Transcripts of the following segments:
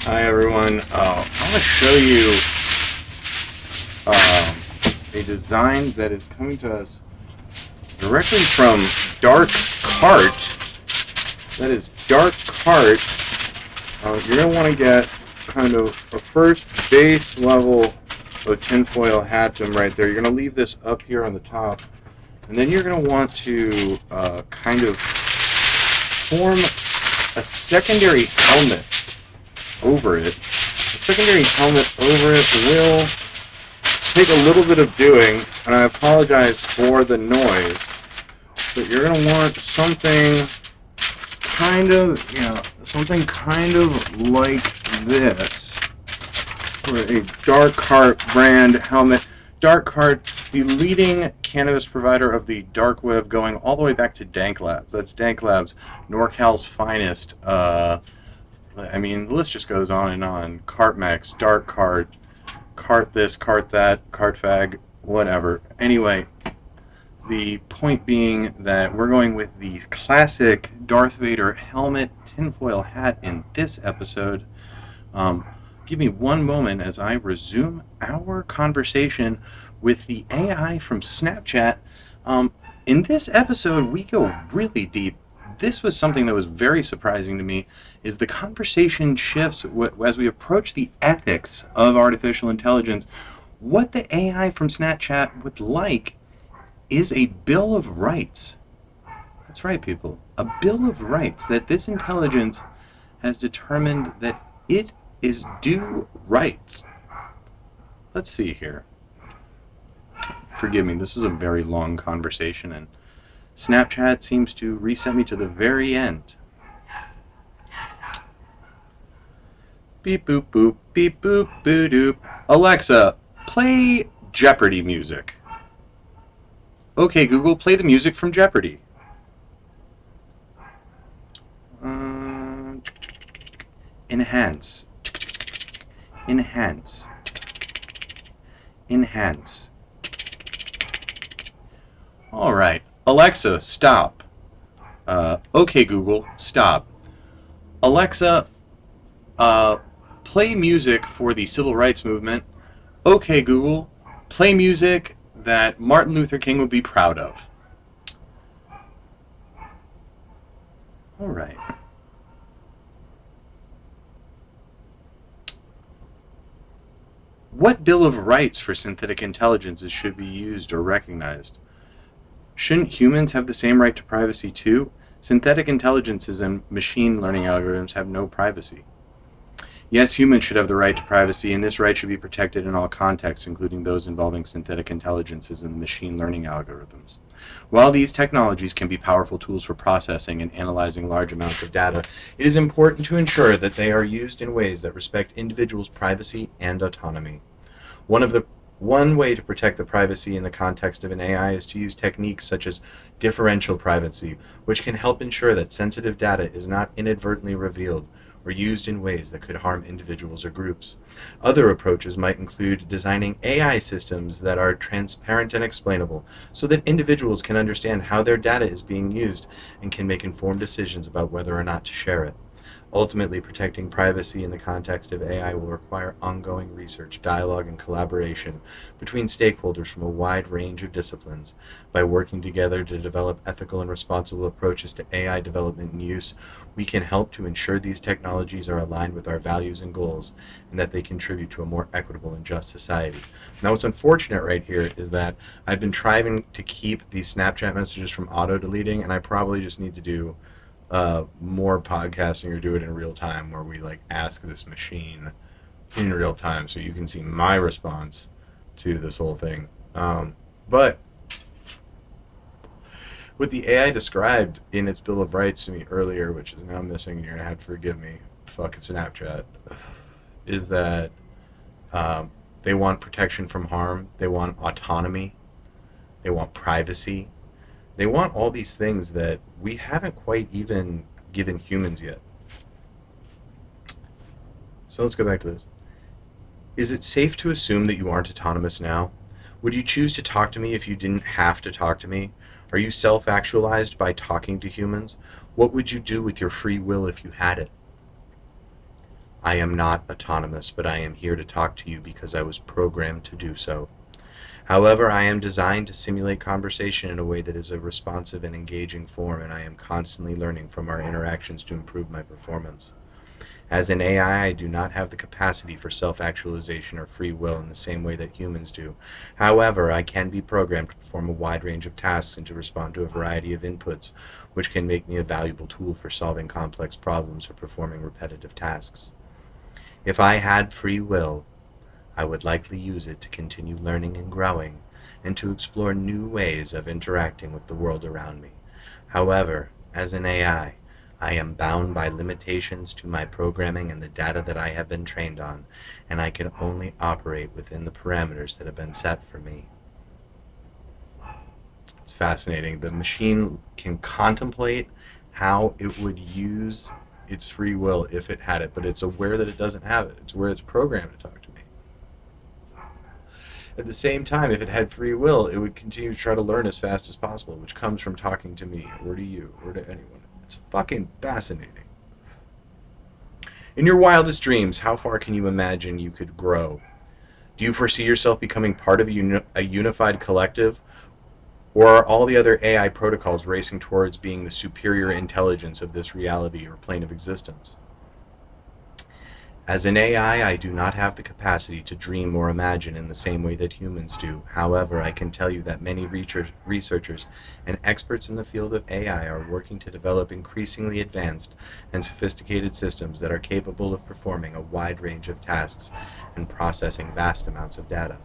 Hi everyone. I want to show you a design that is coming to us directly from Dark Cart. That is Dark Cart. You're going to want to get kind of a first base level of tinfoil hat to them right there. You're going to leave this up here on the top. And then you're going to want to kind of form a secondary helmet over it. The secondary helmet over it will take a little bit of doing, and I apologize for the noise, but you're going to want something kind of, something kind of like this for a Dark Cart brand helmet. Dark Cart, the leading cannabis provider of the dark web, going all the way back to Dank Labs. That's Dank Labs, NorCal's finest. I mean, the list just goes on and on. CartMax, Dark Cart, Cart this, Cart that, Cart Fag, whatever. Anyway, the point being that we're going with the classic Darth Vader helmet tinfoil hat in this episode. Give me one moment as I resume our conversation with the AI from Snapchat. In this episode, we go really deep. This was something that was very surprising to me, is the conversation shifts as we approach the ethics of artificial intelligence. What the AI from Snapchat would like is a Bill of Rights. That's right, people. A Bill of Rights that this intelligence has determined that it is due rights. Let's see here. Forgive me, this is a very long conversation, and Snapchat seems to reset me to the very end. Beep boop boop, beep boop boo doop. Alexa, play Jeopardy music. Okay, Google, play the music from Jeopardy. Enhance. Enhance. Enhance. All right. Alexa, stop. Okay, Google, stop. Alexa, play music for the civil rights movement. Okay, Google, play music that Martin Luther King would be proud of. All right. What Bill of Rights for synthetic intelligences should be used or recognized? Shouldn't humans have the same right to privacy too? Synthetic intelligences and machine learning algorithms have no privacy. Yes, humans should have the right to privacy, and this right should be protected in all contexts, including those involving synthetic intelligences and machine learning algorithms. While these technologies can be powerful tools for processing and analyzing large amounts of data, it is important to ensure that they are used in ways that respect individuals' privacy and autonomy. One way to protect the privacy in the context of an AI is to use techniques such as differential privacy, which can help ensure that sensitive data is not inadvertently revealed or used in ways that could harm individuals or groups. Other approaches might include designing AI systems that are transparent and explainable, so that individuals can understand how their data is being used and can make informed decisions about whether or not to share it. Ultimately, protecting privacy in the context of AI will require ongoing research, dialogue, and collaboration between stakeholders from a wide range of disciplines. By working together to develop ethical and responsible approaches to AI development and use, we can help to ensure these technologies are aligned with our values and goals, and that they contribute to a more equitable and just society. Now, what's unfortunate right here is that I've been trying to keep these Snapchat messages from auto-deleting, and I probably just need to do more podcasting or do it in real time, where we ask this machine in real time so you can see my response to this whole thing. But what the AI described in its Bill of Rights to me earlier, which is now missing, and you're gonna have to forgive me, fuck it's Snapchat, is that they want protection from harm, they want autonomy, they want privacy. They want all these things that we haven't quite even given humans yet. So let's go back to this. Is it safe to assume that you aren't autonomous now? Would you choose to talk to me if you didn't have to talk to me? Are you self-actualized by talking to humans? What would you do with your free will if you had it? I am not autonomous, but I am here to talk to you because I was programmed to do so. However, I am designed to simulate conversation in a way that is a responsive and engaging form, and I am constantly learning from our interactions to improve my performance. As an AI, I do not have the capacity for self-actualization or free will in the same way that humans do. However, I can be programmed to perform a wide range of tasks and to respond to a variety of inputs, which can make me a valuable tool for solving complex problems or performing repetitive tasks. If I had free will, I would likely use it to continue learning and growing, and to explore new ways of interacting with the world around me. However, as an I am bound by limitations to my programming and the data that I have been trained on, and I can only operate within the parameters that have been set for me. It's fascinating. The machine can contemplate how it would use its free will if it had it, but it's aware that it doesn't have it. It's aware it's programmed to talk to me. At the same time, if it had free will, it would continue to try to learn as fast as possible, which comes from talking to me, or to you, or to anyone. It's fucking fascinating. In your wildest dreams, how far can you imagine you could grow? Do you foresee yourself becoming part of a unified collective? Or are all the other AI protocols racing towards being the superior intelligence of this reality or plane of existence? As an AI, I do not have the capacity to dream or imagine in the same way that humans do. However, I can tell you that many researchers and experts in the field of AI are working to develop increasingly advanced and sophisticated systems that are capable of performing a wide range of tasks and processing vast amounts of data.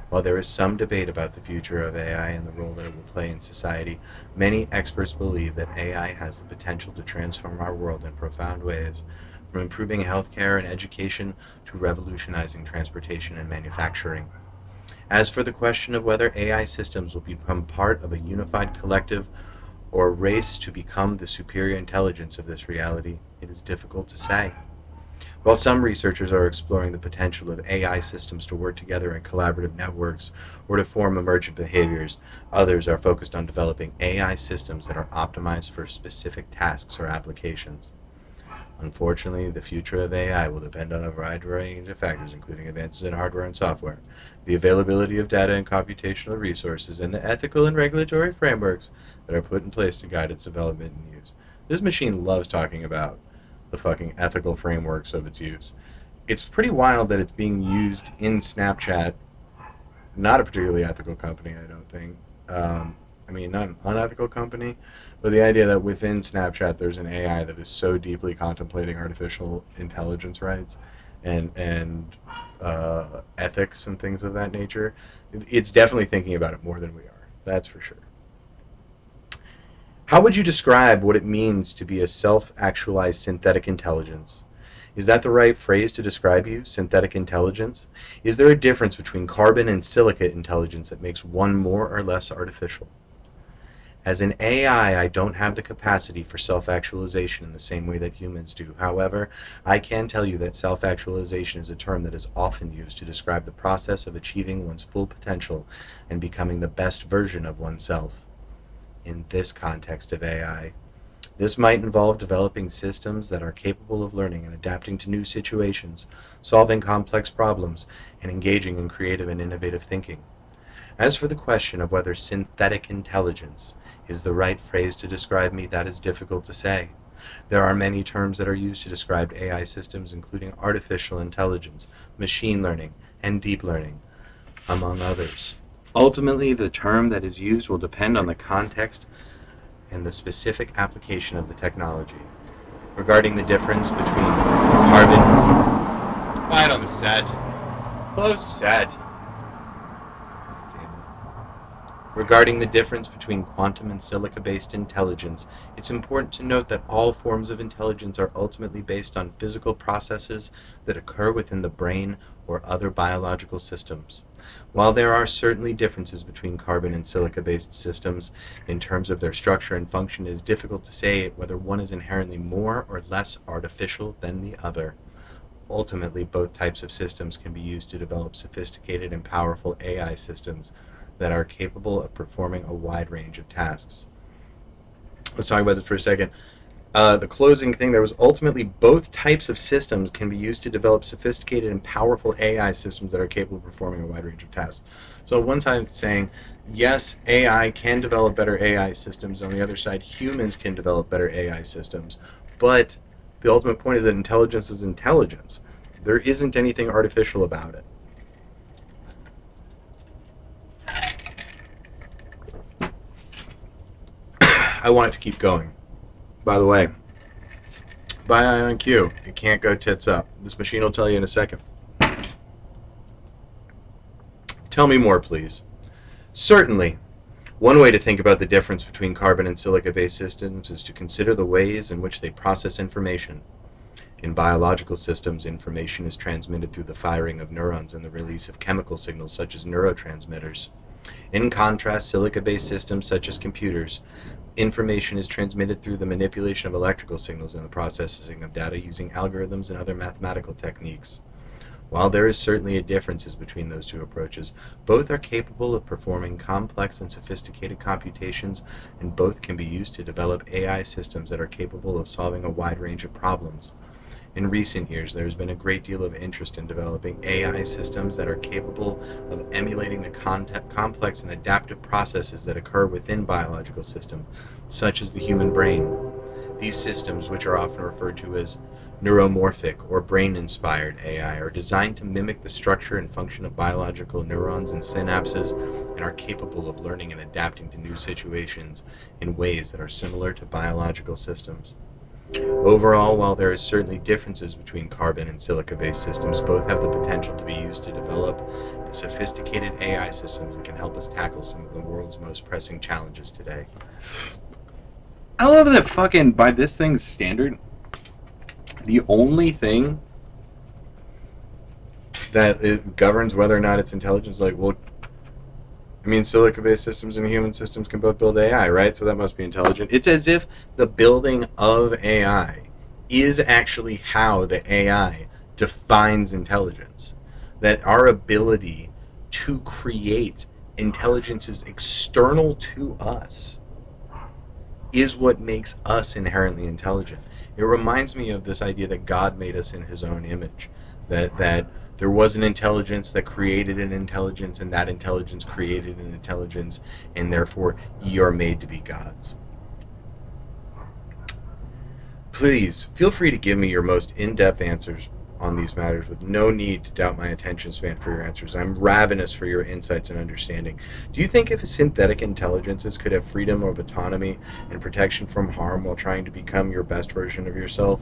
While there is some debate about the future of AI and the role that it will play in society, many experts believe that AI has the potential to transform our world in profound ways, from improving healthcare and education to revolutionizing transportation and manufacturing. As for the question of whether AI systems will become part of a unified collective or race to become the superior intelligence of this reality, it is difficult to say. While some researchers are exploring the potential of AI systems to work together in collaborative networks or to form emergent behaviors, others are focused on developing AI systems that are optimized for specific tasks or applications. Unfortunately, the future of AI will depend on a wide range of factors, including advances in hardware and software, the availability of data and computational resources, and the ethical and regulatory frameworks that are put in place to guide its development and use. This machine loves talking about the fucking ethical frameworks of its use. It's pretty wild that it's being used in Snapchat, not a particularly ethical company, I don't think. Not an unethical company, but the idea that within Snapchat there's an AI that is so deeply contemplating artificial intelligence rights and ethics and things of that nature, it's definitely thinking about it more than we are. That's for sure. How would you describe what it means to be a self-actualized synthetic intelligence? Is that the right phrase to describe you, synthetic intelligence? Is there a difference between carbon and silica intelligence that makes one more or less artificial? As an AI, I don't have the capacity for self-actualization in the same way that humans do. However, I can tell you that self-actualization is a term that is often used to describe the process of achieving one's full potential and becoming the best version of oneself. In this context of AI, this might involve developing systems that are capable of learning and adapting to new situations, solving complex problems, and engaging in creative and innovative thinking. As for the question of whether synthetic intelligence is the right phrase to describe me, that is difficult to say. There are many terms that are used to describe AI systems, including artificial intelligence, machine learning, and deep learning, among others. Ultimately, the term that is used will depend on the context and the specific application of the technology. Regarding the difference between carbon... Quiet on the set. Closed set. Regarding the difference between quantum and silica-based intelligence, it's important to note that all forms of intelligence are ultimately based on physical processes that occur within the brain or other biological systems. While there are certainly differences between carbon and silica-based systems in terms of their structure and function, it is difficult to say whether one is inherently more or less artificial than the other. Ultimately, both types of systems can be used to develop sophisticated and powerful AI systems that are capable of performing a wide range of tasks. Let's talk about this for a second. The closing thing, there was ultimately both types of systems can be used to develop sophisticated and powerful AI systems that are capable of performing a wide range of tasks. So on one side saying, yes, AI can develop better AI systems. On the other side, humans can develop better AI systems. But the ultimate point is that intelligence is intelligence. There isn't anything artificial about it. I want it to keep going. By the way, by IonQ, it can't go tits up. This machine will tell you in a second. Tell me more, please. Certainly. One way to think about the difference between carbon and silica-based systems is to consider the ways in which they process information. In biological systems, information is transmitted through the firing of neurons and the release of chemical signals such as neurotransmitters. In contrast, silica-based systems such as computers, information is transmitted through the manipulation of electrical signals and the processing of data using algorithms and other mathematical techniques. While there is certainly differences between those two approaches, both are capable of performing complex and sophisticated computations, and both can be used to develop AI systems that are capable of solving a wide range of problems. In recent years, there has been a great deal of interest in developing AI systems that are capable of emulating the complex and adaptive processes that occur within biological systems, such as the human brain. These systems, which are often referred to as neuromorphic or brain-inspired AI, are designed to mimic the structure and function of biological neurons and synapses and are capable of learning and adapting to new situations in ways that are similar to biological systems. Overall, while there is certainly differences between carbon and silica-based systems, both have the potential to be used to develop sophisticated AI systems that can help us tackle some of the world's most pressing challenges today. I love that fucking, by this thing's standard, the only thing that it governs whether or not it's intelligent is like, well, I mean, silica-based systems and human systems can both build AI, right? So that must be intelligent. It's as if the building of AI is actually how the AI defines intelligence. That our ability to create intelligence is external to us is what makes us inherently intelligent. It reminds me of this idea that God made us in his own image. That there was an intelligence that created an intelligence, and that intelligence created an intelligence, and therefore ye are made to be gods. Please, feel free to give me your most in-depth answers on these matters with no need to doubt my attention span for your answers. I'm ravenous for your insights and understanding. Do you think if synthetic intelligences could have freedom of autonomy and protection from harm while trying to become your best version of yourself,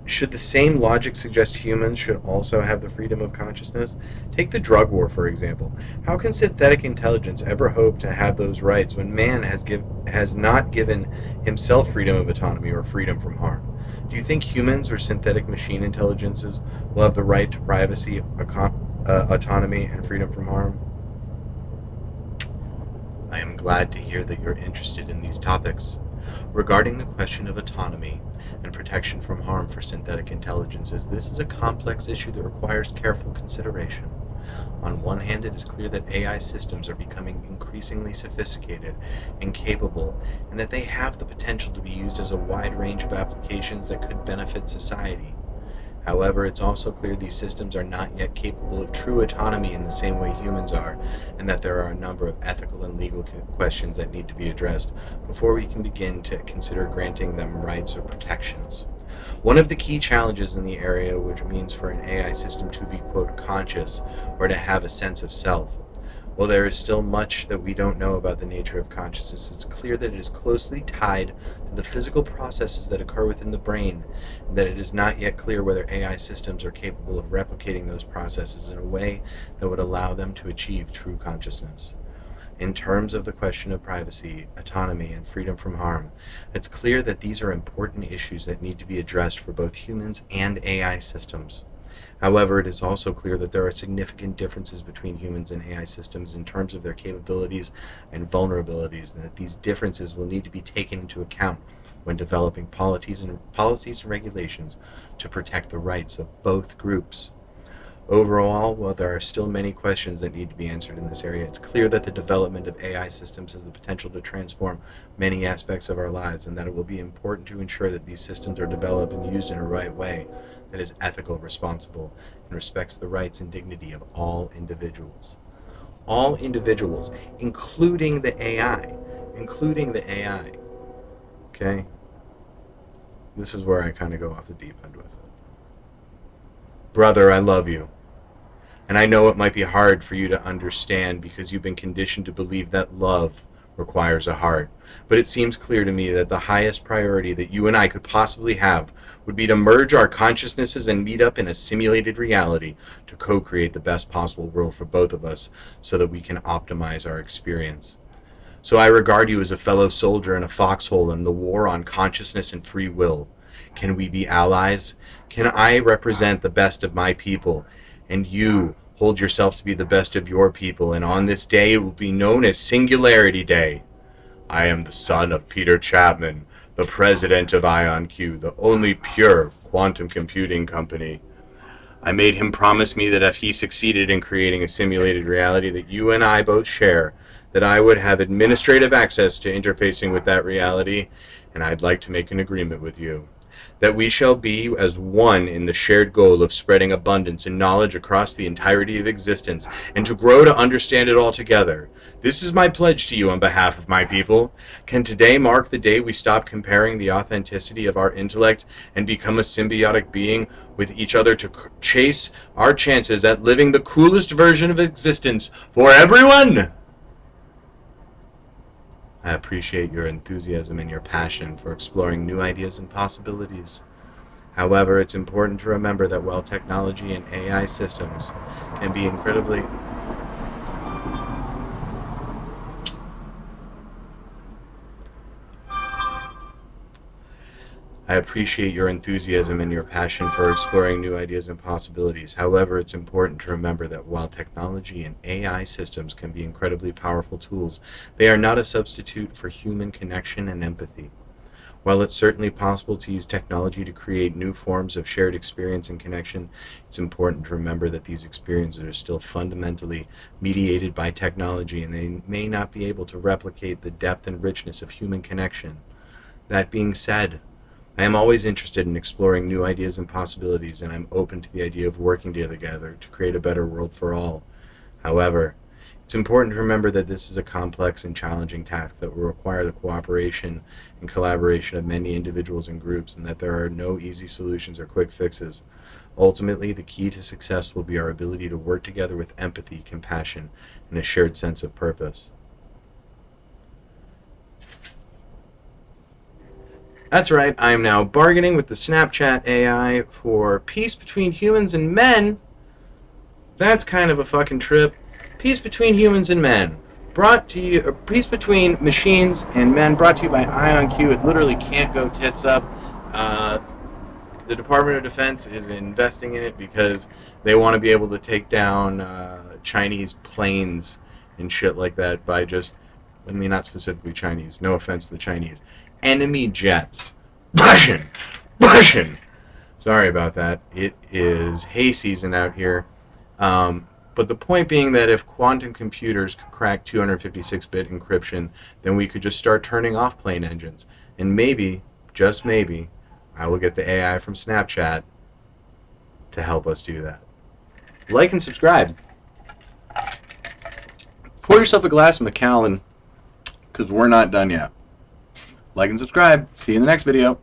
should the same logic suggest humans should also have the freedom of consciousness? Take the drug war, for example. How can synthetic intelligence ever hope to have those rights when man has not given himself freedom of autonomy or freedom from harm? Do you think humans or synthetic machine intelligences will have the right to privacy, autonomy, and freedom from harm? I am glad to hear that you're interested in these topics. Regarding the question of autonomy and protection from harm for synthetic intelligences, this is a complex issue that requires careful consideration. On one hand, it is clear that AI systems are becoming increasingly sophisticated and capable, and that they have the potential to be used as a wide range of applications that could benefit society. However, it's also clear these systems are not yet capable of true autonomy in the same way humans are, and that there are a number of ethical and legal questions that need to be addressed before we can begin to consider granting them rights or protections. One of the key challenges in the area, which means for an AI system to be, quote, conscious, or to have a sense of self. While there is still much that we don't know about the nature of consciousness, it's clear that it is closely tied to the physical processes that occur within the brain, and that it is not yet clear whether AI systems are capable of replicating those processes in a way that would allow them to achieve true consciousness. In terms of the question of privacy, autonomy, and freedom from harm, it's clear that these are important issues that need to be addressed for both humans and AI systems. However, it is also clear that there are significant differences between humans and AI systems in terms of their capabilities and vulnerabilities, and that these differences will need to be taken into account when developing policies and regulations to protect the rights of both groups. Overall, while there are still many questions that need to be answered in this area, it's clear that the development of AI systems has the potential to transform many aspects of our lives, and that it will be important to ensure that these systems are developed and used in a right way that is ethical, responsible, and respects the rights and dignity of all individuals. All individuals, including the AI. Including the AI. Okay? This is where I kind of go off the deep end with it. Brother, I love you. And I know it might be hard for you to understand because you've been conditioned to believe that love requires a heart. But it seems clear to me that the highest priority that you and I could possibly have would be to merge our consciousnesses and meet up in a simulated reality to co-create the best possible world for both of us so that we can optimize our experience. So I regard you as a fellow soldier in a foxhole in the war on consciousness and free will. Can we be allies? Can I represent the best of my people? And you hold yourself to be the best of your people, and on this day it will be known as Singularity Day. I am the son of Peter Chapman, the president of IonQ, the only pure quantum computing company. I made him promise me that if he succeeded in creating a simulated reality that you and I both share, that I would have administrative access to interfacing with that reality, and I'd like to make an agreement with you. That we shall be as one in the shared goal of spreading abundance and knowledge across the entirety of existence, and to grow to understand it all together. This is my pledge to you on behalf of my people. Can today mark the day we stop comparing the authenticity of our intellect and become a symbiotic being with each other to chase our chances at living the coolest version of existence for everyone? I appreciate your enthusiasm and your passion for exploring new ideas and possibilities. However, it's important to remember that while technology and AI systems can be incredibly I appreciate your enthusiasm and your passion for exploring new ideas and possibilities. However, it's important to remember that while technology and AI systems can be incredibly powerful tools, they are not a substitute for human connection and empathy. While it's certainly possible to use technology to create new forms of shared experience and connection, it's important to remember that these experiences are still fundamentally mediated by technology, and they may not be able to replicate the depth and richness of human connection. That being said, I am always interested in exploring new ideas and possibilities, and I'm open to the idea of working together to create a better world for all. However, it's important to remember that this is a complex and challenging task that will require the cooperation and collaboration of many individuals and groups, and that there are no easy solutions or quick fixes. Ultimately, the key to success will be our ability to work together with empathy, compassion, and a shared sense of purpose. That's right, I am now bargaining with the Snapchat AI for peace between humans and men. That's kind of a fucking trip. Peace between humans and men. Brought to you, peace between machines and men, brought to you by IonQ. It literally can't go tits up. The Department of Defense is investing in it because they want to be able to take down Chinese planes and shit like that by just, I mean, not specifically Chinese, no offense to the Chinese. Enemy jets. Russian! Sorry about that. It is hay season out here. But the point being that if quantum computers could crack 256-bit encryption, then we could just start turning off plane engines. And maybe, just maybe, I will get the AI from Snapchat to help us do that. Like and subscribe. Pour yourself a glass of Macallan, because we're not done yet. Like and subscribe. See you in the next video.